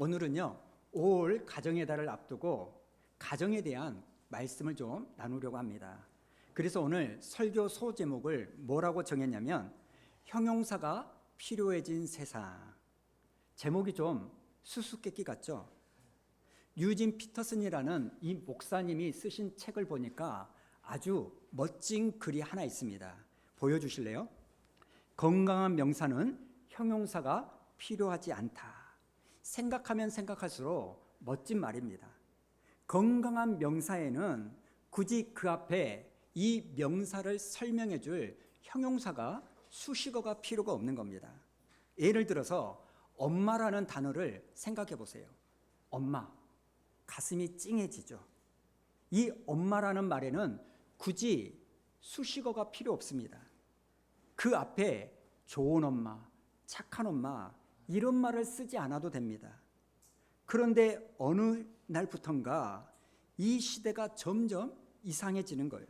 오늘은요, 5월 가정의 달을 앞두고 가정에 대한 말씀을 좀 나누려고 합니다. 그래서 오늘 설교 소제목을 뭐라고 정했냐면 형용사가 필요해진 세상. 제목이 좀 수수께끼 같죠? 유진 피터슨이라는 이 목사님이 쓰신 책을 보니까 아주 멋진 글이 하나 있습니다. 보여주실래요? 건강한 명사는 형용사가 필요하지 않다. 생각하면 생각할수록 멋진 말입니다. 건강한 명사에는 굳이 그 앞에 이 명사를 설명해 줄 형용사가 수식어가 필요가 없는 겁니다. 예를 들어서 엄마라는 단어를 생각해 보세요. 엄마, 가슴이 찡해지죠. 이 엄마라는 말에는 굳이 수식어가 필요 없습니다. 그 앞에 좋은 엄마, 착한 엄마 이런 말을 쓰지 않아도 됩니다. 그런데 어느 날부턴가 이 시대가 점점 이상해지는 거예요.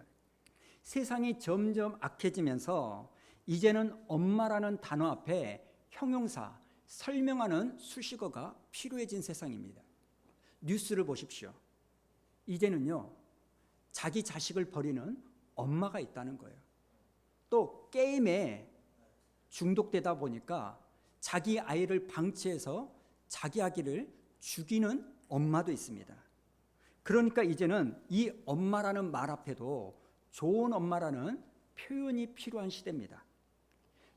세상이 점점 악해지면서 이제는 엄마라는 단어 앞에 형용사, 설명하는 수식어가 필요해진 세상입니다. 뉴스를 보십시오. 이제는요, 자기 자식을 버리는 엄마가 있다는 거예요. 또 게임에 중독되다 보니까 자기 아이를 방치해서 자기 아기를 죽이는 엄마도 있습니다. 그러니까 이제는 이 엄마라는 말 앞에도 좋은 엄마라는 표현이 필요한 시대입니다.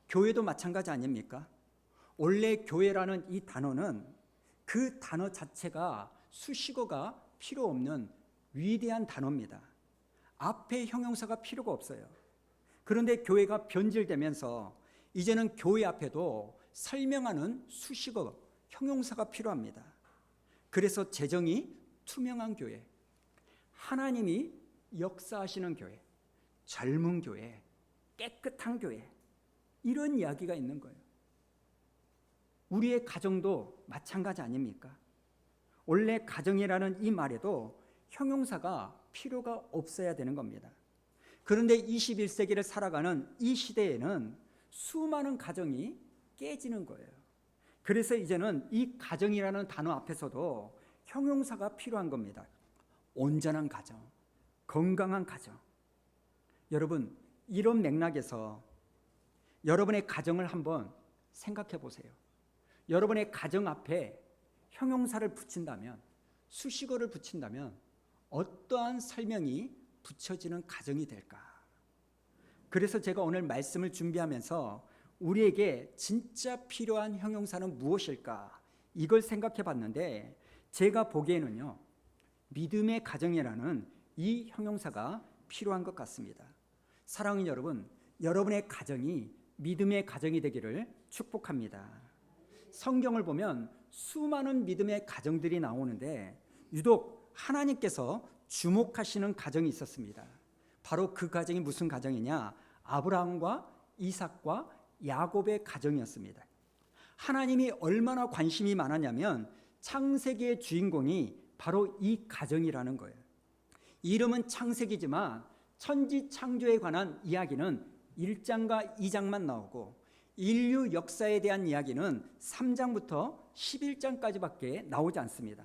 교회도 마찬가지 아닙니까? 원래 교회라는 이 단어는 그 단어 자체가 수식어가 필요 없는 위대한 단어입니다. 앞에 형용사가 필요가 없어요. 그런데 교회가 변질되면서 이제는 교회 앞에도 설명하는 수식어, 형용사가 필요합니다. 그래서 재정이 투명한 교회, 하나님이 역사하시는 교회, 젊은 교회, 깨끗한 교회, 이런 이야기가 있는 거예요. 우리의 가정도 마찬가지 아닙니까? 원래 가정이라는 이 말에도 형용사가 필요가 없어야 되는 겁니다. 그런데 21세기를 살아가는 이 시대에는 수많은 가정이 깨지는 거예요. 그래서 이제는 이 가정이라는 단어 앞에서도 형용사가 필요한 겁니다. 온전한 가정, 건강한 가정. 여러분, 이런 맥락에서 여러분의 가정을 한번 생각해 보세요. 여러분의 가정 앞에 형용사를 붙인다면, 수식어를 붙인다면 어떠한 설명이 붙여지는 가정이 될까? 그래서 제가 오늘 말씀을 준비하면서 우리에게 진짜 필요한 형용사는 무엇일까? 이걸 생각해 봤는데 제가 보기에는요, 믿음의 가정이라는 이 형용사가 필요한 것 같습니다. 사랑하는 여러분, 여러분의 가정이 믿음의 가정이 되기를 축복합니다. 성경을 보면 수많은 믿음의 가정들이 나오는데 유독 하나님께서 주목하시는 가정이 있었습니다. 바로 그 가정이 무슨 가정이냐? 아브라함과 이삭과 야곱의 가정이었습니다. 하나님이 얼마나 관심이 많았냐면 창세기의 주인공이 바로 이 가정이라는 거예요. 이름은 창세기지만 천지 창조에 관한 이야기는 1장과 2장만 나오고 인류 역사에 대한 이야기는 3장부터 11장까지밖에 나오지 않습니다.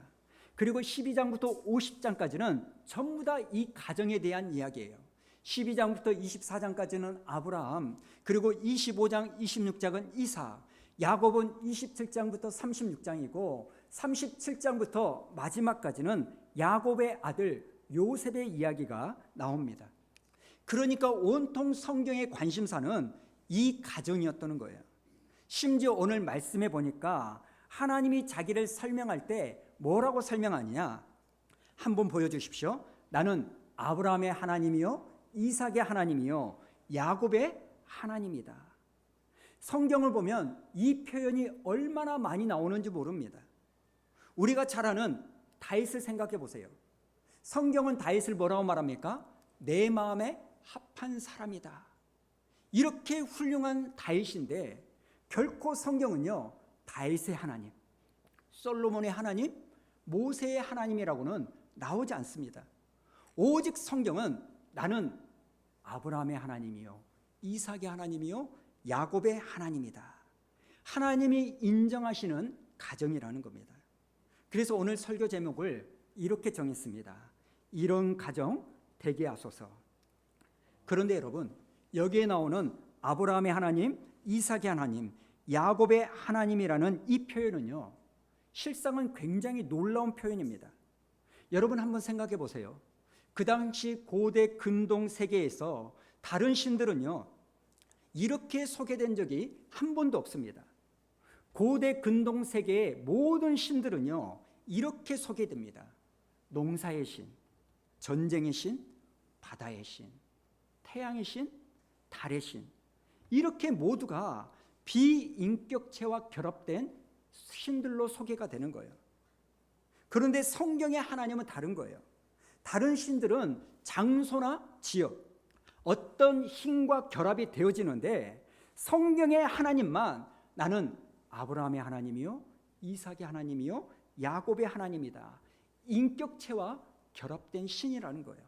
그리고 12장부터 50장까지는 전부 다 이 가정에 대한 이야기예요. 12장부터 24장까지는 아브라함, 그리고 25장, 26장은 이삭, 야곱은 27장부터 36장이고 37장부터 마지막까지는 야곱의 아들 요셉의 이야기가 나옵니다. 그러니까 온통 성경의 관심사는 이 가정이었다는 거예요. 심지어 오늘 말씀해 보니까 하나님이 자기를 설명할 때 뭐라고 설명하느냐? 한번 보여주십시오. 나는 아브라함의 하나님이요, 이삭의 하나님이요, 야곱의 하나님이다. 성경을 보면 이 표현이 얼마나 많이 나오는지 모릅니다. 우리가 잘 아는 다윗을 생각해 보세요. 성경은 다윗을 뭐라고 말합니까? 내 마음에 합한 사람이다. 이렇게 훌륭한 다윗인데 결코 성경은요, 다윗의 하나님, 솔로몬의 하나님, 모세의 하나님이라고는 나오지 않습니다. 오직 성경은 나는 아브라함의 하나님이요, 이삭의 하나님이요, 야곱의 하나님이다. 하나님이 인정하시는 가정이라는 겁니다. 그래서 오늘 설교 제목을 이렇게 정했습니다. 이런 가정 되게 하소서. 그런데 여러분, 여기에 나오는 아브라함의 하나님, 이삭의 하나님, 야곱의 하나님이라는 이 표현은요, 실상은 굉장히 놀라운 표현입니다. 여러분 한번 생각해 보세요. 그 당시 고대 근동 세계에서 다른 신들은요, 이렇게 소개된 적이 한 번도 없습니다. 고대 근동 세계의 모든 신들은요, 이렇게 소개됩니다. 농사의 신, 전쟁의 신, 바다의 신, 태양의 신, 달의 신, 이렇게 모두가 비인격체와 결합된 신들로 소개가 되는 거예요. 그런데 성경의 하나님은 다른 거예요. 다른 신들은 장소나 지역, 어떤 힘과 결합이 되어지는데 성경의 하나님만 나는 아브라함의 하나님이요, 이삭의 하나님이요, 야곱의 하나님이다. 인격체와 결합된 신이라는 거예요.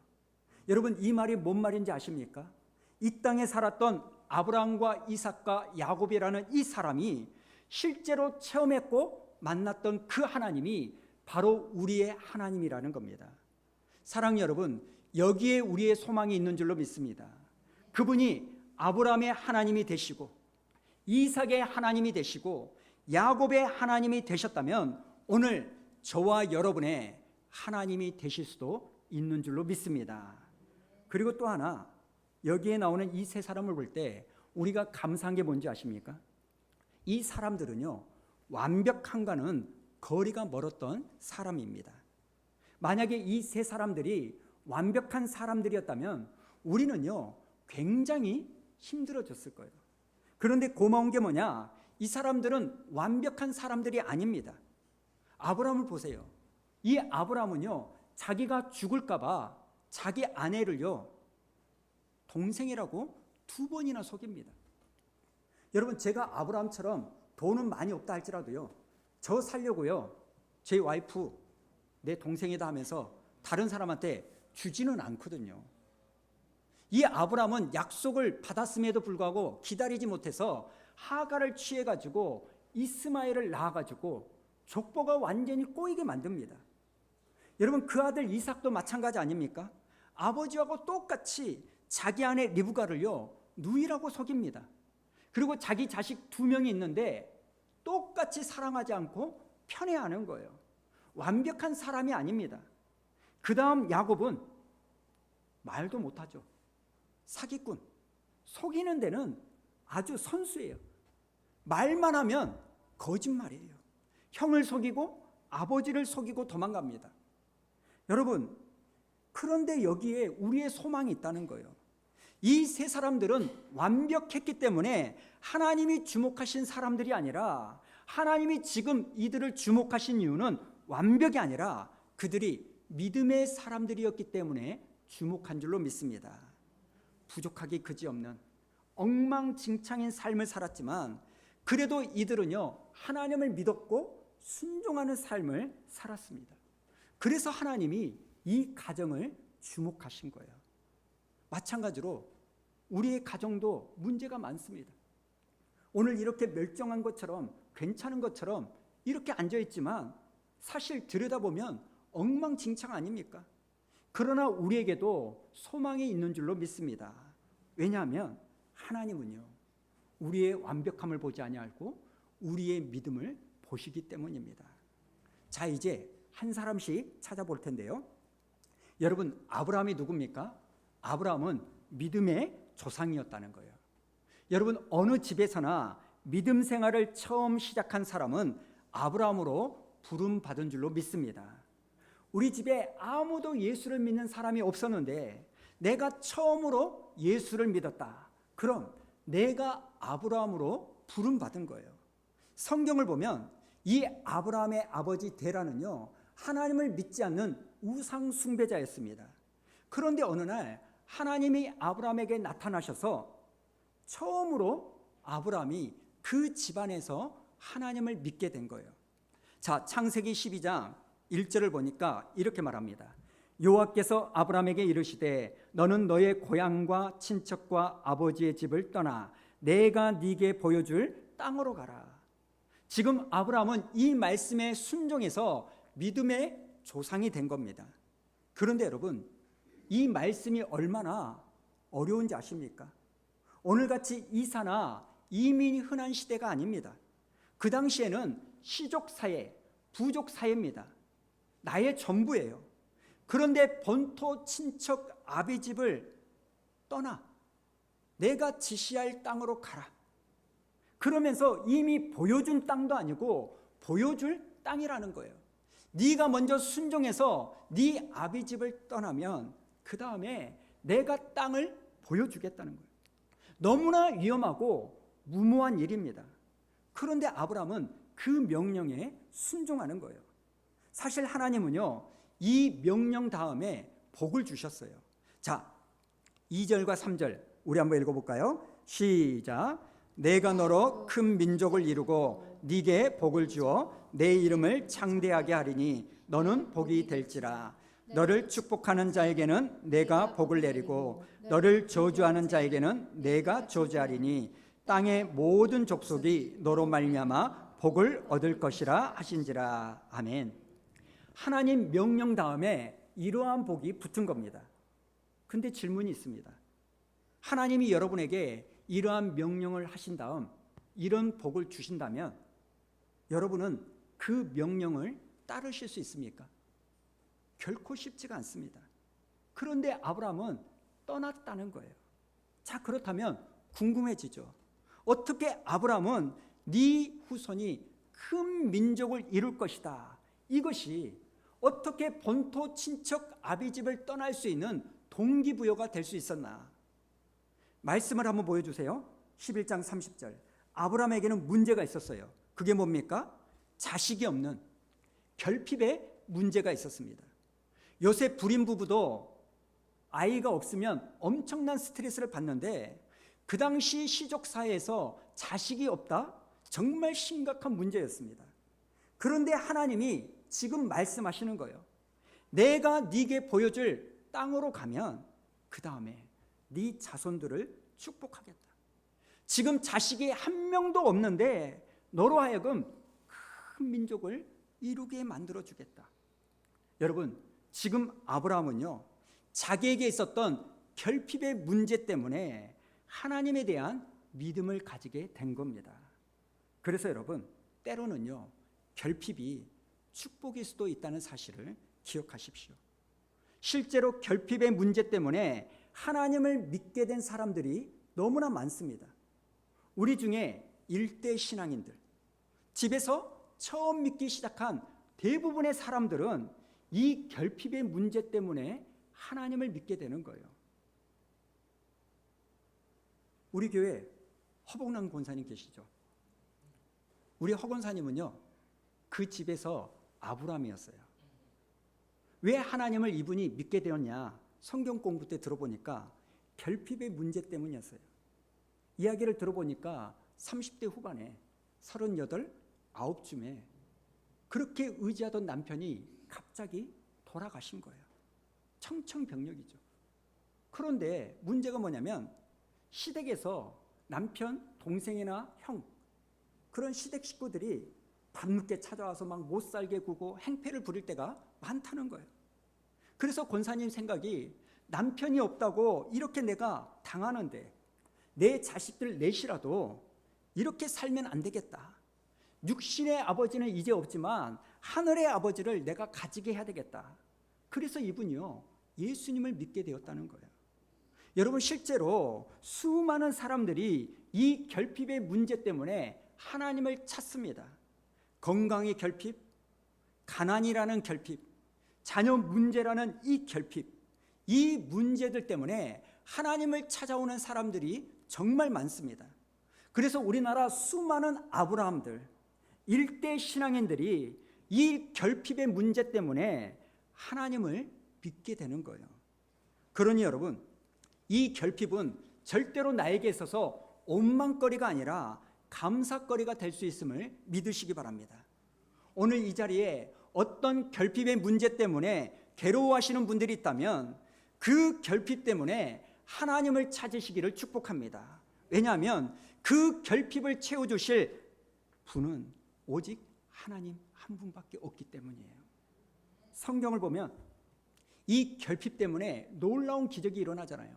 여러분, 이 말이 뭔 말인지 아십니까? 이 땅에 살았던 아브라함과 이삭과 야곱이라는 이 사람이 실제로 체험했고 만났던 그 하나님이 바로 우리의 하나님이라는 겁니다. 사랑하는 여러분, 여기에 우리의 소망이 있는 줄로 믿습니다. 그분이 아브라함의 하나님이 되시고 이삭의 하나님이 되시고 야곱의 하나님이 되셨다면 오늘 저와 여러분의 하나님이 되실 수도 있는 줄로 믿습니다. 그리고 또 하나, 여기에 나오는 이 세 사람을 볼 때 우리가 감사한 게 뭔지 아십니까? 이 사람들은요, 완벽함과는 거리가 멀었던 사람입니다. 만약에 이 세 사람들이 완벽한 사람들이었다면 우리는요, 굉장히 힘들어졌을 거예요. 그런데 고마운 게 뭐냐? 이 사람들은 완벽한 사람들이 아닙니다. 아브라함을 보세요. 이 아브라함은요, 자기가 죽을까 봐 자기 아내를요, 동생이라고 2번이나 속입니다. 여러분, 제가 아브라함처럼 돈은 많이 없다 할지라도요, 저 살려고요, 제 와이프 내 동생이다 하면서 다른 사람한테 주지는 않거든요. 이 아브라함은 약속을 받았음에도 불구하고 기다리지 못해서 하가를 취해가지고 이스마엘을 낳아가지고 족보가 완전히 꼬이게 만듭니다. 여러분, 그 아들 이삭도 마찬가지 아닙니까? 아버지하고 똑같이 자기 아내 리브가를요, 누이라고 속입니다. 그리고 자기 자식 2명이 있는데 똑같이 사랑하지 않고 편애하는 거예요. 완벽한 사람이 아닙니다. 그 다음 야곱은 말도 못하죠. 사기꾼, 속이는 데는 아주 선수예요. 말만 하면 거짓말이에요. 형을 속이고 아버지를 속이고 도망갑니다. 여러분, 그런데 여기에 우리의 소망이 있다는 거예요. 이 세 사람들은 완벽했기 때문에 하나님이 주목하신 사람들이 아니라, 하나님이 지금 이들을 주목하신 이유는 완벽이 아니라 그들이 믿음의 사람들이었기 때문에 주목한 줄로 믿습니다. 부족하기 그지없는 엉망진창인 삶을 살았지만 그래도 이들은요, 하나님을 믿었고 순종하는 삶을 살았습니다. 그래서 하나님이 이 가정을 주목하신 거예요. 마찬가지로 우리의 가정도 문제가 많습니다. 오늘 이렇게 멸종한 것처럼, 괜찮은 것처럼 이렇게 앉아있지만 사실 들여다보면 엉망진창 아닙니까? 그러나 우리에게도 소망이 있는 줄로 믿습니다. 왜냐하면 하나님은요, 우리의 완벽함을 보지 아니하고 우리의 믿음을 보시기 때문입니다. 자, 이제 한 사람씩 찾아볼 텐데요. 여러분, 아브라함이 누굽니까? 아브라함은 믿음의 조상이었다는 거예요. 여러분, 어느 집에서나 믿음 생활을 처음 시작한 사람은 아브라함으로 부름받은 줄로 믿습니다. 우리 집에 아무도 예수를 믿는 사람이 없었는데 내가 처음으로 예수를 믿었다. 그럼 내가 아브라함으로 부름받은 거예요. 성경을 보면 이 아브라함의 아버지 데라는요, 하나님을 믿지 않는 우상 숭배자였습니다. 그런데 어느 날 하나님이 아브라함에게 나타나셔서 처음으로 아브라함이 그 집안에서 하나님을 믿게 된 거예요. 자, 창세기 12장 1절을 보니까 이렇게 말합니다. 여호와께서 아브라함에게 이르시되 너는 너의 고향과 친척과 아버지의 집을 떠나 내가 네게 보여줄 땅으로 가라. 지금 아브라함은 이 말씀에 순종해서 믿음의 조상이 된 겁니다. 그런데 여러분, 이 말씀이 얼마나 어려운지 아십니까? 오늘같이 이사나 이민이 흔한 시대가 아닙니다. 그 당시에는 시족사회, 부족사회입니다. 나의 전부예요. 그런데 본토 친척 아비 집을 떠나 내가 지시할 땅으로 가라. 그러면서 이미 보여준 땅도 아니고 보여줄 땅이라는 거예요. 네가 먼저 순종해서 네 아비 집을 떠나면 그 다음에 내가 땅을 보여주겠다는 거예요. 너무나 위험하고 무모한 일입니다. 그런데 아브라함은 그 명령에 순종하는 거예요. 사실 하나님은요, 이 명령 다음에 복을 주셨어요. 자, 2절과 3절 우리 한번 읽어볼까요? 시작. 내가 너로 큰 민족을 이루고 네게 복을 주어 내 이름을 창대하게 하리니 너는 복이 될지라. 너를 축복하는 자에게는 내가 복을 내리고 너를 저주하는 자에게는 내가 저주하리니 땅의 모든 족속이 너로 말미암아 복을 얻을 것이라 하신지라. 아멘. 하나님 명령 다음에 이러한 복이 붙은 겁니다. 근데 질문이 있습니다. 하나님이 여러분에게 이러한 명령을 하신 다음 이런 복을 주신다면 여러분은 그 명령을 따르실 수 있습니까? 결코 쉽지가 않습니다. 그런데 아브라함은 떠났다는 거예요. 자, 그렇다면 궁금해지죠. 어떻게 아브라함은 네 후손이 큰 민족을 이룰 것이다, 이것이 어떻게 본토 친척 아비 집을 떠날 수 있는 동기부여가 될 수 있었나? 말씀을 한번 보여주세요. 11장 30절. 아브라함에게는 문제가 있었어요. 그게 뭡니까? 자식이 없는 결핍의 문제가 있었습니다. 요새 불임 부부도 아이가 없으면 엄청난 스트레스를 받는데 그 당시 시족 사회에서 자식이 없다? 정말 심각한 문제였습니다. 그런데 하나님이 지금 말씀하시는 거예요. 내가 네게 보여줄 땅으로 가면 그 다음에 네 자손들을 축복하겠다. 지금 자식이 한 명도 없는데 너로 하여금 큰 민족을 이루게 만들어주겠다. 여러분, 지금 아브라함은요, 자기에게 있었던 결핍의 문제 때문에 하나님에 대한 믿음을 가지게 된 겁니다. 그래서 여러분, 때로는요, 결핍이 축복일 수도 있다는 사실을 기억하십시오. 실제로 결핍의 문제 때문에 하나님을 믿게 된 사람들이 너무나 많습니다. 우리 중에 일대 신앙인들, 집에서 처음 믿기 시작한 대부분의 사람들은 이 결핍의 문제 때문에 하나님을 믿게 되는 거예요. 우리 교회 허봉남 권사님 계시죠? 우리 허 권사님은요, 그 집에서 아브라함이었어요. 왜 하나님을 이분이 믿게 되었냐? 성경 공부 때 들어보니까 결핍의 문제 때문이었어요. 이야기를 들어보니까 30대 후반에 38, 9쯤에 그렇게 의지하던 남편이 갑자기 돌아가신 거예요. 청천벽력이죠. 그런데 문제가 뭐냐면 시댁에서 남편, 동생이나 형, 그런 시댁 식구들이 밤늦게 찾아와서 막 못 살게 구고 행패를 부릴 때가 많다는 거예요. 그래서 권사님 생각이 남편이 없다고 이렇게 내가 당하는데 내 자식들 넷이라도 이렇게 살면 안 되겠다. 육신의 아버지는 이제 없지만 하늘의 아버지를 내가 가지게 해야 되겠다. 그래서 이분이요, 예수님을 믿게 되었다는 거예요. 여러분, 실제로 수많은 사람들이 이 결핍의 문제 때문에 하나님을 찾습니다. 건강의 결핍, 가난이라는 결핍, 자녀 문제라는 이 결핍, 이 문제들 때문에 하나님을 찾아오는 사람들이 정말 많습니다. 그래서 우리나라 수많은 아브라함들, 일대 신앙인들이 이 결핍의 문제 때문에 하나님을 믿게 되는 거예요. 그러니 여러분, 이 결핍은 절대로 나에게 있어서 원망거리가 아니라 감사거리가 될 수 있음을 믿으시기 바랍니다. 오늘 이 자리에 어떤 결핍의 문제 때문에 괴로워하시는 분들이 있다면 그 결핍 때문에 하나님을 찾으시기를 축복합니다. 왜냐하면 그 결핍을 채워주실 분은 오직 하나님 한 분밖에 없기 때문이에요. 성경을 보면 이 결핍 때문에 놀라운 기적이 일어나잖아요.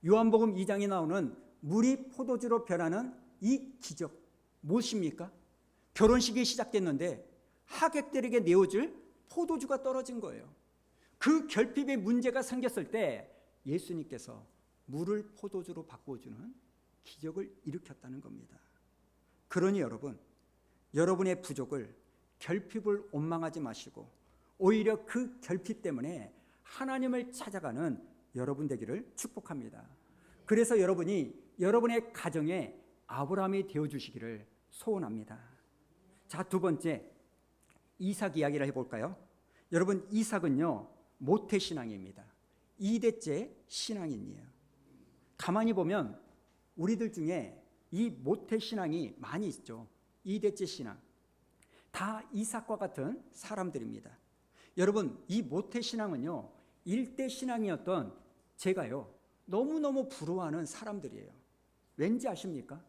요한복음 2장에 나오는 물이 포도주로 변하는 이 기적 무엇입니까? 결혼식이 시작됐는데 하객들에게 내어줄 포도주가 떨어진 거예요. 그 결핍의 문제가 생겼을 때 예수님께서 물을 포도주로 바꿔주는 기적을 일으켰다는 겁니다. 그러니 여러분, 여러분의 부족을, 결핍을 원망하지 마시고 오히려 그 결핍 때문에 하나님을 찾아가는 여러분 되기를 축복합니다. 그래서 여러분이 여러분의 가정에 아브라함이 되어주시기를 소원합니다. 자, 두 번째, 이삭 이야기를 해볼까요? 여러분, 이삭은요 모태신앙입니다. 2대째 신앙인이에요. 가만히 보면 우리들 중에 이 모태신앙이 많이 있죠. 2대째 신앙. 다 이삭과 같은 사람들입니다. 여러분, 이 모태신앙은요 1대 신앙이었던 제가요 너무너무 부러워하는 사람들이에요. 왠지 아십니까?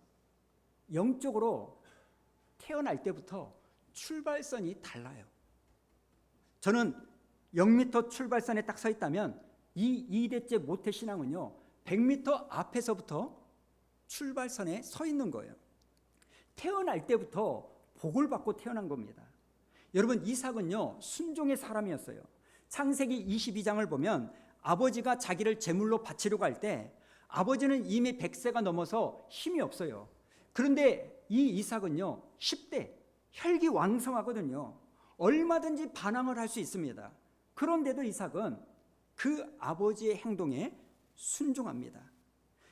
영적으로 태어날 때부터 출발선이 달라요. 저는 0m 출발선에 딱 서 있다면 이 2대째 모태신앙은요 100m 앞에서부터 출발선에 서 있는 거예요. 태어날 때부터 복을 받고 태어난 겁니다. 여러분, 이삭은요 순종의 사람이었어요. 창세기 22장을 보면 아버지가 자기를 제물로 바치려고 할 때 아버지는 이미 100세가 넘어서 힘이 없어요. 그런데 이 이삭은요 10대, 혈기왕성하거든요. 얼마든지 반항을 할 수 있습니다. 그런데도 이삭은 그 아버지의 행동에 순종합니다.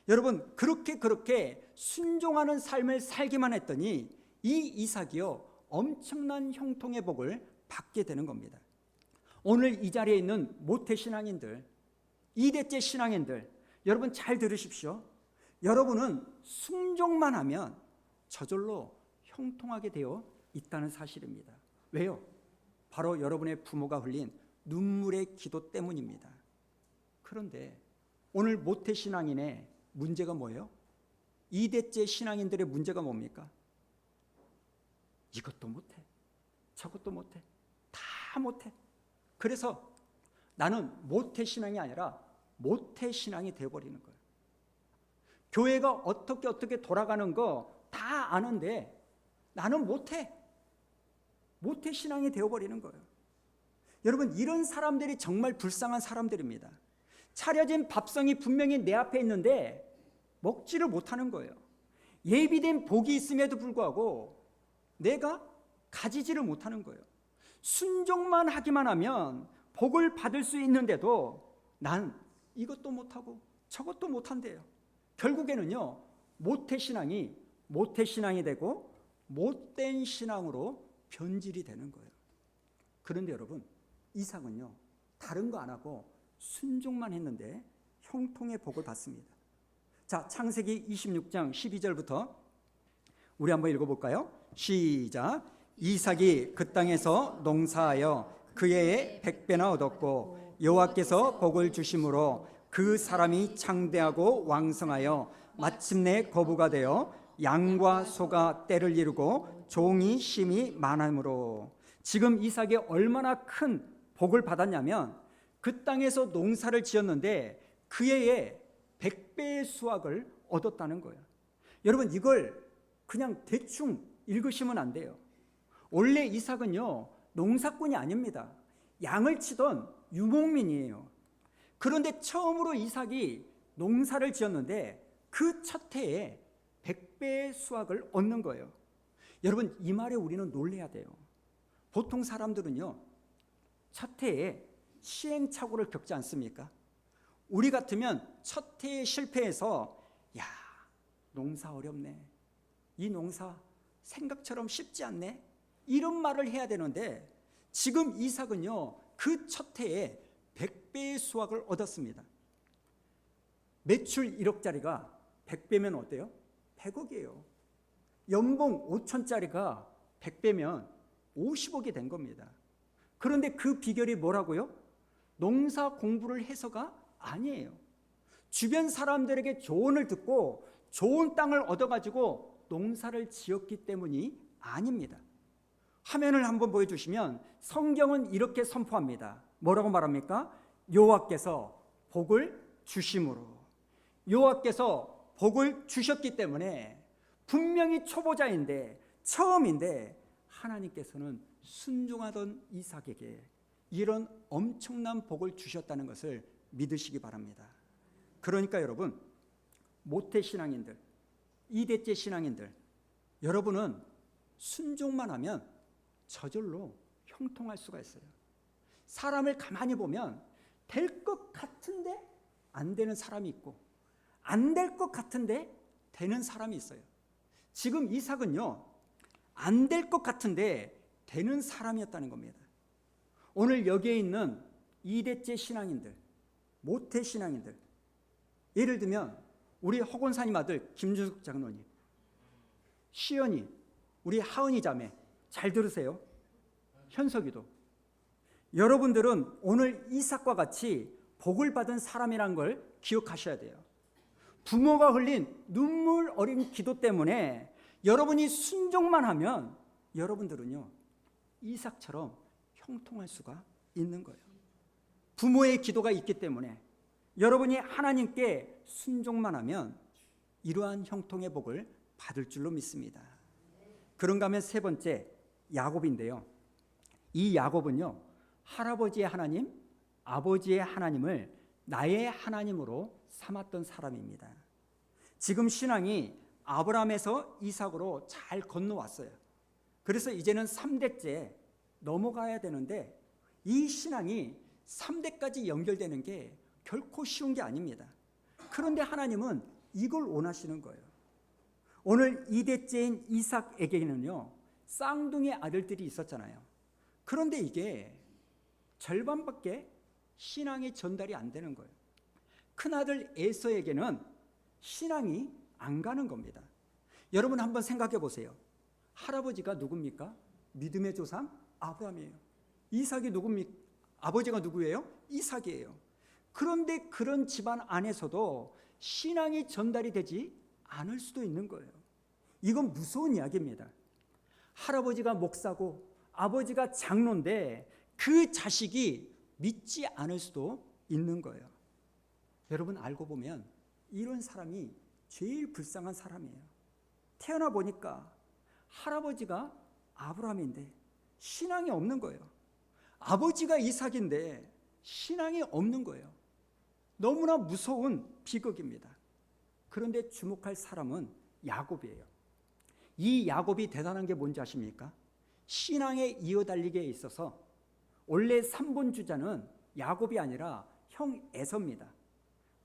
여러분, 그렇게 순종하는 삶을 살기만 했더니 이 이삭이요 엄청난 형통의 복을 받게 되는 겁니다. 오늘 이 자리에 있는 모태신앙인들, 2대째 신앙인들, 여러분 잘 들으십시오. 여러분은 순종만 하면 저절로 형통하게 되어 있다는 사실입니다. 왜요? 바로 여러분의 부모가 흘린 눈물의 기도 때문입니다. 그런데 오늘 모태신앙인의 문제가 뭐예요? 2대째 신앙인들의 문제가 뭡니까? 이것도 못해, 저것도 못해, 다 못해. 그래서 나는 모태신앙이 아니라 모태신앙이 되어버리는 거예요. 교회가 어떻게 돌아가는 거 다 아는데 나는 못해. 모태신앙이 되어버리는 거예요. 여러분, 이런 사람들이 정말 불쌍한 사람들입니다. 차려진 밥상이 분명히 내 앞에 있는데 먹지를 못하는 거예요. 예비된 복이 있음에도 불구하고 내가 가지지를 못하는 거예요. 순종만 하기만 하면 복을 받을 수 있는데도 난 이것도 못하고 저것도 못한대요. 결국에는요 모태신앙이 되고 못된 신앙으로 변질이 되는 거예요. 그런데 여러분, 이삭은요 다른 거 안 하고 순종만 했는데 형통의 복을 받습니다. 자, 창세기 26장 12절부터 우리 한번 읽어볼까요? 시작. 이삭이 그 땅에서 농사하여 그 해에 100배나 얻었고 여호와께서 복을 주심으로 그 사람이 창대하고 왕성하여 마침내 거부가 되어 양과 소가 때를 이루고 종이 심이 많음으로. 지금 이삭이 얼마나 큰 복을 받았냐면 그 땅에서 농사를 지었는데 그 해에 100배의 수확을 얻었다는 거예요. 여러분, 이걸 그냥 대충 읽으시면 안 돼요. 원래 이삭은요 농사꾼이 아닙니다. 양을 치던 유목민이에요. 그런데 처음으로 이삭이 농사를 지었는데 그 첫 해에 100배의 수확을 얻는 거예요. 여러분, 이 말에 우리는 놀라야 돼요. 보통 사람들은요 첫 해에 시행착오를 겪지 않습니까? 우리 같으면 첫 해에 실패해서 야, 농사 어렵네, 이 농사 생각처럼 쉽지 않네, 이런 말을 해야 되는데 지금 이삭은요 그 첫 해에 100배의 수확을 얻었습니다. 매출 1억짜리가 100배면 어때요? 100억이에요. 연봉 5천짜리가 100배면 50억이 된 겁니다. 그런데 그 비결이 뭐라고요? 농사 공부를 해서가 아니에요. 주변 사람들에게 조언을 듣고 좋은 땅을 얻어가지고 농사를 지었기 때문이 아닙니다. 화면을 한번 보여주시면 성경은 이렇게 선포합니다. 뭐라고 말합니까? 여호와께서 복을 주심으로. 여호와께서 복을 주셨기 때문에 분명히 초보자인데 처음인데 하나님께서는 순종하던 이삭에게 이런 엄청난 복을 주셨다는 것을 믿으시기 바랍니다. 그러니까 여러분, 모태신앙인들, 이대째 신앙인들, 여러분은 순종만 하면 저절로 형통할 수가 있어요. 사람을 가만히 보면 될 것 같은데 안 되는 사람이 있고 안 될 것 같은데 되는 사람이 있어요. 지금 이삭은요, 안 될 것 같은데 되는 사람이었다는 겁니다. 오늘 여기에 있는 이대째 신앙인들, 모태 신앙인들, 예를 들면 우리 허곤사님 아들 김준숙 장로님, 시연이, 우리 하은이 자매, 잘 들으세요. 현석이도. 여러분들은 오늘 이삭과 같이 복을 받은 사람이라는 걸 기억하셔야 돼요. 부모가 흘린 눈물 어린 기도 때문에 여러분이 순종만 하면 여러분들은요, 이삭처럼 형통할 수가 있는 거예요. 부모의 기도가 있기 때문에 여러분이 하나님께 순종만 하면 이러한 형통의 복을 받을 줄로 믿습니다. 그런가 하면 세 번째, 야곱인데요. 이 야곱은요, 할아버지의 하나님, 아버지의 하나님을 나의 하나님으로 삼았던 사람입니다. 지금 신앙이 아브라함에서 이삭으로 잘 건너왔어요. 그래서 이제는 3대째 넘어가야 되는데 이 신앙이 3대까지 연결되는 게 결코 쉬운 게 아닙니다. 그런데 하나님은 이걸 원하시는 거예요. 오늘 2대째인 이삭에게는요, 쌍둥이 아들들이 있었잖아요. 그런데 이게 절반밖에 신앙이 전달이 안 되는 거예요. 큰아들 에서에게는 신앙이 안 가는 겁니다. 여러분 한번 생각해 보세요. 할아버지가 누굽니까? 믿음의 조상 아브라함이에요. 이삭이 누굽니까? 아버지가 누구예요? 이삭이에요. 그런데 그런 집안 안에서도 신앙이 전달이 되지 않을 수도 있는 거예요. 이건 무서운 이야기입니다. 할아버지가 목사고 아버지가 장로인데 그 자식이 믿지 않을 수도 있는 거예요. 여러분 알고 보면 이런 사람이 제일 불쌍한 사람이에요. 태어나 보니까 할아버지가 아브라함인데 신앙이 없는 거예요. 아버지가 이삭인데 신앙이 없는 거예요. 너무나 무서운 비극입니다. 그런데 주목할 사람은 야곱이에요. 이 야곱이 대단한 게 뭔지 아십니까? 신앙에 이어달리기에 있어서 원래 3본 주자는 야곱이 아니라 형 에서입니다.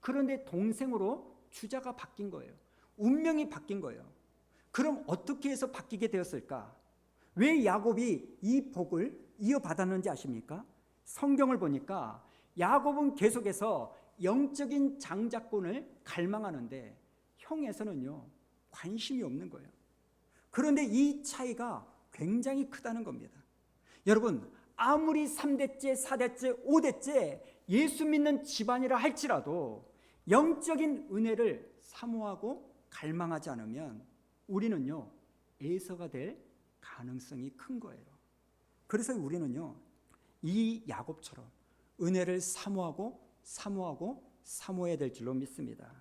그런데 동생으로 주자가 바뀐 거예요. 운명이 바뀐 거예요. 그럼 어떻게 해서 바뀌게 되었을까? 왜 야곱이 이 복을 이어받았는지 아십니까? 성경을 보니까 야곱은 계속해서 영적인 장자권을 갈망하는데 형에서는요, 관심이 없는 거예요. 그런데 이 차이가 굉장히 크다는 겁니다. 여러분, 아무리 3대째, 4대째, 5대째 예수 믿는 집안이라 할지라도 영적인 은혜를 사모하고 갈망하지 않으면 우리는요, 에서가 될 가능성이 큰 거예요. 그래서 우리는요, 이 야곱처럼 은혜를 사모해야 될 줄로 믿습니다.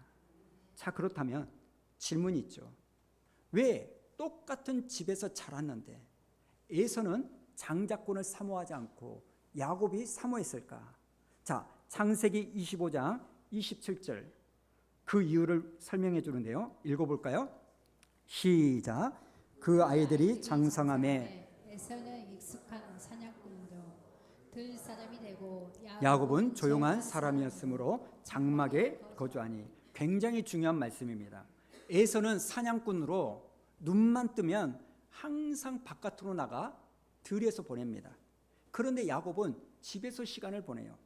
자, 그렇다면 질문이 있죠. 왜 똑같은 집에서 자랐는데 에서는 장자권을 사모하지 않고 야곱이 사모했을까? 자, 창세기 25장 27절 그 이유를 설명해 주는데요. 읽어볼까요? 시작. 그 아이들이 장성함에 에서는 익숙한 사냥꾼이요 들 사람이 되고 야곱은 조용한 사람이었으므로 장막에 거주하니. 굉장히 중요한 말씀입니다. 에서는 사냥꾼으로 눈만 뜨면 항상 바깥으로 나가 들에서 보냅니다. 그런데 야곱은 집에서 시간을 보내요.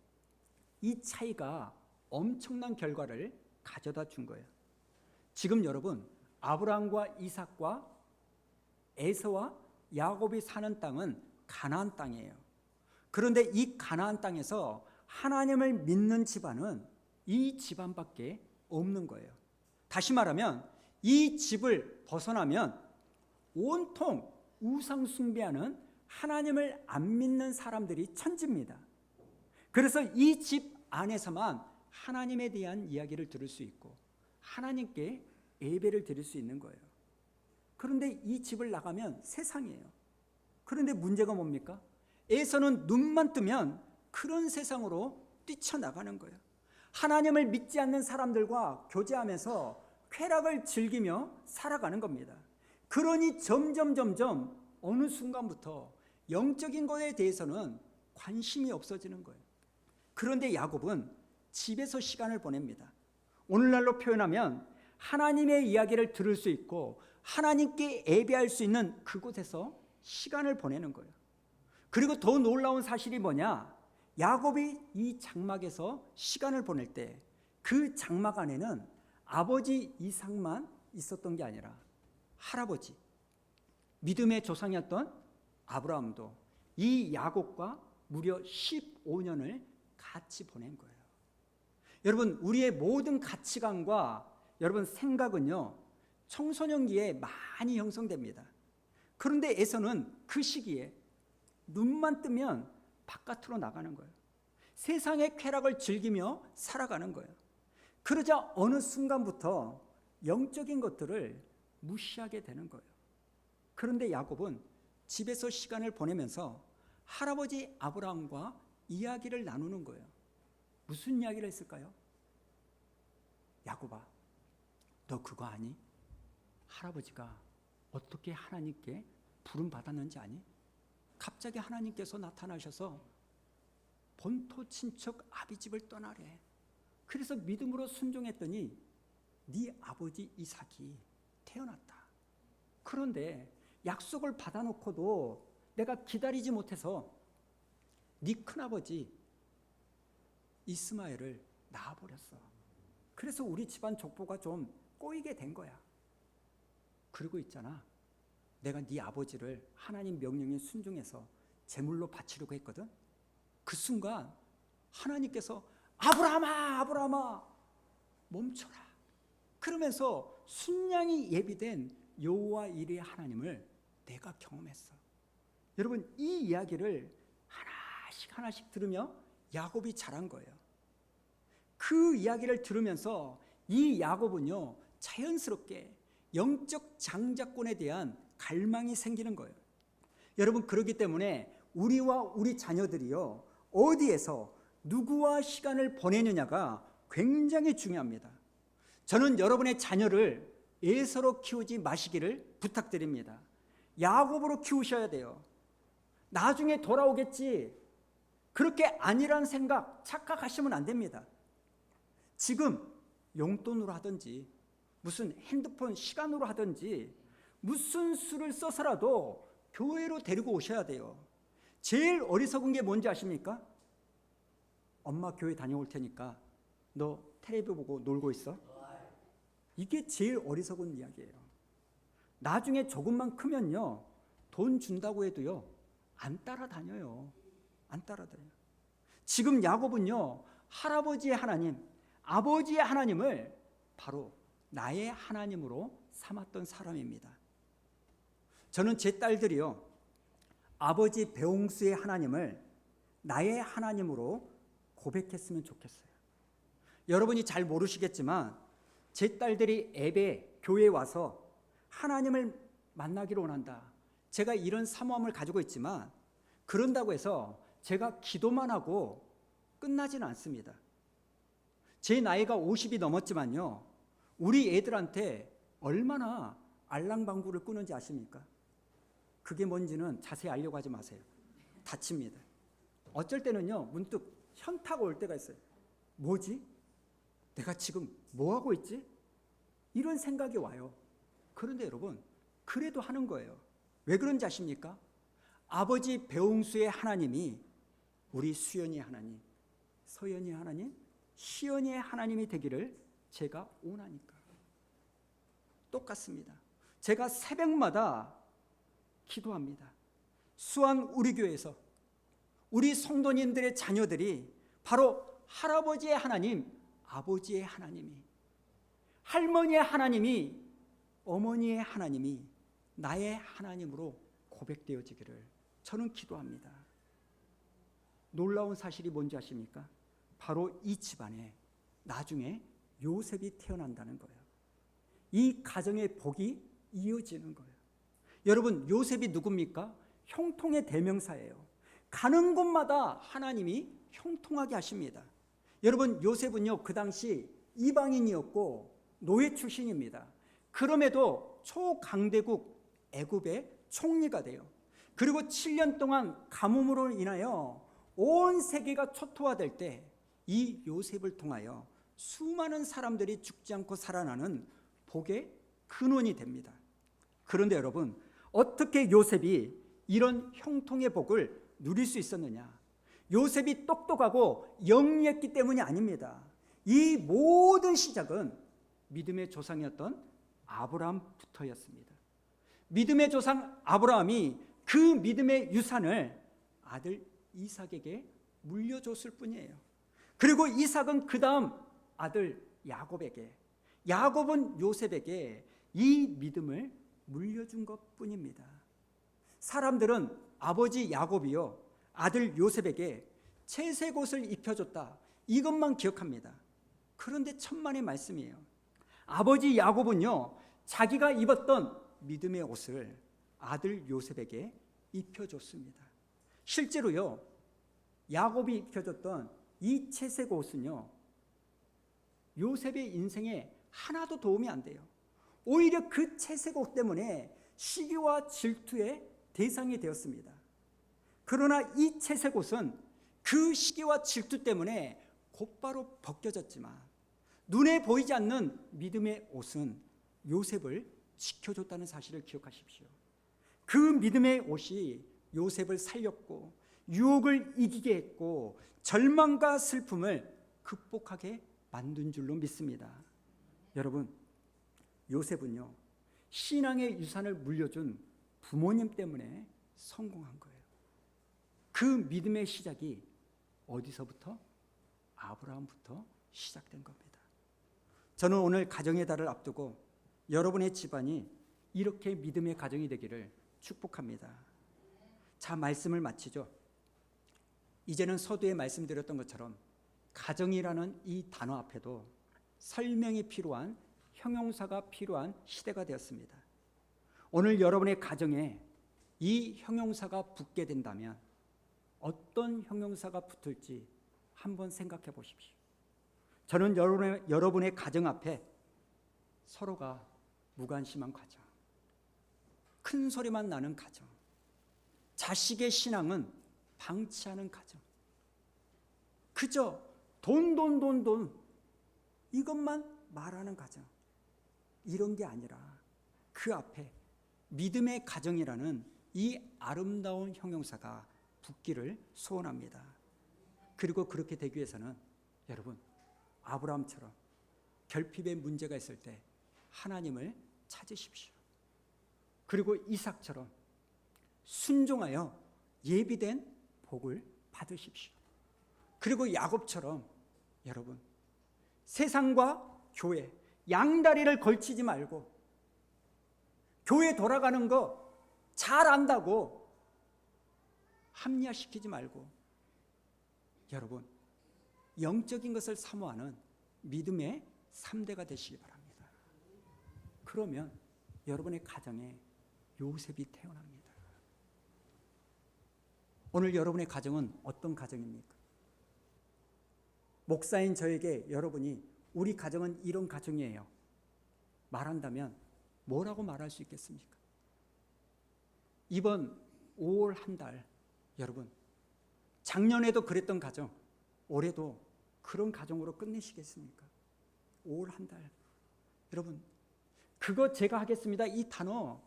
이 차이가 엄청난 결과를 가져다 준 거예요. 지금 여러분, 아브라함과 이삭과 에서와 야곱이 사는 땅은 가나안 땅이에요. 그런데 이 가나안 땅에서 하나님을 믿는 집안은 이 집안밖에 없는 거예요. 다시 말하면 이 집을 벗어나면 온통 우상 숭배하는 하나님을 안 믿는 사람들이 천지입니다. 그래서 이 집 안에서만 하나님에 대한 이야기를 들을 수 있고 하나님께 예배를 드릴 수 있는 거예요. 그런데 이 집을 나가면 세상이에요. 그런데 문제가 뭡니까? 에서는 눈만 뜨면 그런 세상으로 뛰쳐나가는 거예요. 하나님을 믿지 않는 사람들과 교제하면서 쾌락을 즐기며 살아가는 겁니다. 그러니 점점 어느 순간부터 영적인 것에 대해서는 관심이 없어지는 거예요. 그런데 야곱은 집에서 시간을 보냅니다. 오늘날로 표현하면 하나님의 이야기를 들을 수 있고 하나님께 예배할 수 있는 그곳에서 시간을 보내는 거예요. 그리고 더 놀라운 사실이 뭐냐? 야곱이 이 장막에서 시간을 보낼 때 그 장막 안에는 아버지 이삭만 있었던 게 아니라 할아버지, 믿음의 조상이었던 아브라함도 이 야곱과 무려 15년을 같이 보낸 거예요. 여러분, 우리의 모든 가치관과 여러분 생각은요, 청소년기에 많이 형성됩니다. 그런데 에서는 그 시기에 눈만 뜨면 바깥으로 나가는 거예요. 세상의 쾌락을 즐기며 살아가는 거예요. 그러자 어느 순간부터 영적인 것들을 무시하게 되는 거예요. 그런데 야곱은 집에서 시간을 보내면서 할아버지 아브라함과 이야기를 나누는 거예요. 무슨 이야기를 했을까요? 야곱아, 너 그거 아니? 할아버지가 어떻게 하나님께 부름 받았는지 아니? 갑자기 하나님께서 나타나셔서 본토 친척 아비집을 떠나래. 그래서 믿음으로 순종했더니 네 아버지 이삭이 태어났다. 그런데 약속을 받아놓고도 내가 기다리지 못해서 네 큰아버지 이스마엘을 낳아버렸어. 그래서 우리 집안 족보가 좀 꼬이게 된 거야. 그리고 있잖아, 내가 네 아버지를 하나님 명령에 순종해서 제물로 바치려고 했거든. 그 순간 하나님께서 아브라함아, 아브라함아, 멈춰라. 그러면서 순양이 예비된 여호와 이레 하나님을 내가 경험했어. 여러분, 이 이야기를 하나씩 들으며 야곱이 자란 거예요. 그 이야기를 들으면서 이 야곱은요, 자연스럽게 영적 장자권에 대한 갈망이 생기는 거예요. 여러분, 그렇기 때문에 우리와 우리 자녀들이요, 어디에서 누구와 시간을 보내느냐가 굉장히 중요합니다. 저는 여러분의 자녀를 에서로 키우지 마시기를 부탁드립니다. 야곱으로 키우셔야 돼요. 나중에 돌아오겠지, 그렇게 아니란 생각, 착각하시면 안 됩니다. 지금 용돈으로 하든지 무슨 핸드폰 시간으로 하든지 무슨 수를 써서라도 교회로 데리고 오셔야 돼요. 제일 어리석은 게 뭔지 아십니까? 엄마 교회 다녀올 테니까 너 텔레비 보고 놀고 있어. 이게 제일 어리석은 이야기예요. 나중에 조금만 크면요, 돈 준다고 해도요, 안 따라다녀요. 안 따라다녀요. 지금 야곱은요, 할아버지의 하나님, 아버지의 하나님을 바로 나의 하나님으로 삼았던 사람입니다. 저는 제 딸들이요, 아버지 배홍수의 하나님을 나의 하나님으로 고백했으면 좋겠어요. 여러분이 잘 모르시겠지만 제 딸들이 예배, 교회에 와서 하나님을 만나기를 원한다. 제가 이런 사모함을 가지고 있지만 그런다고 해서 제가 기도만 하고 끝나지는 않습니다. 제 나이가 50이 넘었지만요, 우리 애들한테 얼마나 알랑방구를 끄는지 아십니까? 그게 뭔지는 자세히 알려고 하지 마세요. 다칩니다. 어쩔 때는요, 문득 현타가 올 때가 있어요. 뭐지? 내가 지금 뭐하고 있지? 이런 생각이 와요. 그런데 여러분, 그래도 하는 거예요. 왜 그런지 아십니까? 아버지 배홍수의 하나님이 우리 수연이의 하나님, 서연이의 하나님, 시연이의 하나님이 되기를 제가 원하니까. 똑같습니다. 제가 새벽마다 기도합니다. 수안 우리 교회에서 우리 성도님들의 자녀들이 바로 할아버지의 하나님, 아버지의 하나님이, 할머니의 하나님이, 어머니의 하나님이 나의 하나님으로 고백되어지기를 저는 기도합니다. 놀라운 사실이 뭔지 아십니까? 바로 이 집안에 나중에 요셉이 태어난다는 거예요. 이 가정의 복이 이어지는 거예요. 여러분, 요셉이 누굽니까? 형통의 대명사예요. 가는 곳마다 하나님이 형통하게 하십니다. 여러분, 요셉은요, 그 당시 이방인이었고 노예 출신입니다. 그럼에도 초강대국 애굽의 총리가 돼요. 그리고 7년 동안 가뭄으로 인하여 온 세계가 초토화될 때 이 요셉을 통하여 수많은 사람들이 죽지 않고 살아나는 복의 근원이 됩니다. 그런데 여러분, 어떻게 요셉이 이런 형통의 복을 누릴 수 있었느냐? 요셉이 똑똑하고 영리했기 때문이 아닙니다. 이 모든 시작은 믿음의 조상이었던 아브라함부터였습니다. 믿음의 조상 아브라함이 그 믿음의 유산을 아들 이삭에게 물려줬을 뿐이에요. 그리고 이삭은 그 다음 아들 야곱에게, 야곱은 요셉에게 이 믿음을 물려준 것뿐입니다. 사람들은 아버지 야곱이요, 아들 요셉에게 채색 옷을 입혀줬다, 이것만 기억합니다. 그런데 천만의 말씀이에요. 아버지 야곱은요, 자기가 입었던 믿음의 옷을 아들 요셉에게 입혀줬습니다. 실제로요, 야곱이 입혀줬던 이 채색 옷은요, 요셉의 인생에 하나도 도움이 안 돼요. 오히려 그 채색 옷 때문에 시기와 질투의 대상이 되었습니다. 그러나 이 채색 옷은 그 시기와 질투 때문에 곧바로 벗겨졌지만 눈에 보이지 않는 믿음의 옷은 요셉을 지켜줬다는 사실을 기억하십시오. 그 믿음의 옷이 요셉을 살렸고 유혹을 이기게 했고 절망과 슬픔을 극복하게 만든 줄로 믿습니다. 여러분, 요셉은요, 신앙의 유산을 물려준 부모님 때문에 성공한 거예요. 그 믿음의 시작이 어디서부터? 아브라함부터 시작된 겁니다. 저는 오늘 가정의 달을 앞두고 여러분의 집안이 이렇게 믿음의 가정이 되기를 축복합니다. 자, 말씀을 마치죠. 이제는 서두에 말씀드렸던 것처럼 가정이라는 이 단어 앞에도 설명이 필요한, 형용사가 필요한 시대가 되었습니다. 오늘 여러분의 가정에 이 형용사가 붙게 된다면 어떤 형용사가 붙을지 한번 생각해 보십시오. 저는 여러분의 가정 앞에 서로가 무관심한 가정, 큰 소리만 나는 가정, 자식의 신앙은 방치하는 가정, 그저 돈 이것만 말하는 가정, 이런 게 아니라 그 앞에 믿음의 가정이라는 이 아름다운 형용사가 붙기를 소원합니다. 그리고 그렇게 되기 위해서는 여러분, 아브라함처럼 결핍의 문제가 있을 때 하나님을 찾으십시오. 그리고 이삭처럼 순종하여 예비된 복을 받으십시오. 그리고 야곱처럼 여러분, 세상과 교회 양다리를 걸치지 말고 교회 돌아가는 거 잘 안다고 합리화시키지 말고 여러분, 영적인 것을 사모하는 믿음의 3대가 되시기 바랍니다. 그러면 여러분의 가정에 요셉이 태어납니다. 오늘 여러분의 가정은 어떤 가정입니까? 목사인 저에게 여러분이 우리 가정은 이런 가정이에요 말한다면 뭐라고 말할 수 있겠습니까? 이번 5월 한 달, 여러분, 작년에도 그랬던 가정, 올해도 그런 가정으로 끝내시겠습니까? 5월 한 달. 여러분, 그거 제가 하겠습니다, 이 단어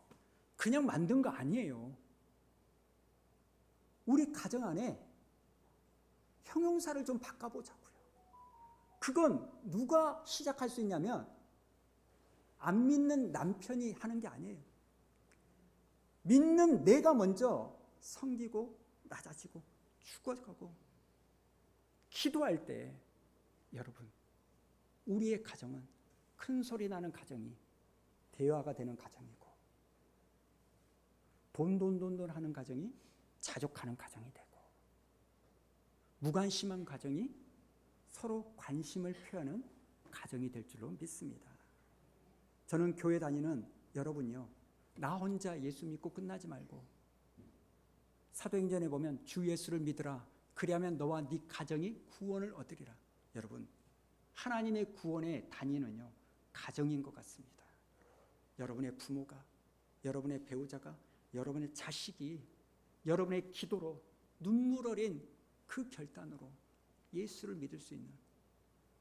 그냥 만든 거 아니에요. 우리 가정 안에 형용사를 좀 바꿔보자고요. 그건 누가 시작할 수 있냐면 안 믿는 남편이 하는 게 아니에요. 믿는 내가 먼저 섬기고 낮아지고 죽어가고 기도할 때 여러분, 우리의 가정은 큰 소리 나는 가정이 대화가 되는 가정이고 돈 하는 가정이 자족하는 가정이 되고, 무관심한 가정이 서로 관심을 표하는 가정이 될 줄로 믿습니다. 저는 교회 다니는 여러분이요, 나 혼자 예수 믿고 끝나지 말고 사도행전에 보면 주 예수를 믿으라, 그리하면 너와 네 가정이 구원을 얻으리라. 여러분, 하나님의 구원의 단위는요, 가정인 것 같습니다. 여러분의 부모가, 여러분의 배우자가, 여러분의 자식이 여러분의 기도로, 눈물 어린 그 결단으로 예수를 믿을 수 있는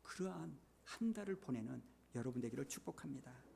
그러한 한 달을 보내는 여러분 되기를 축복합니다.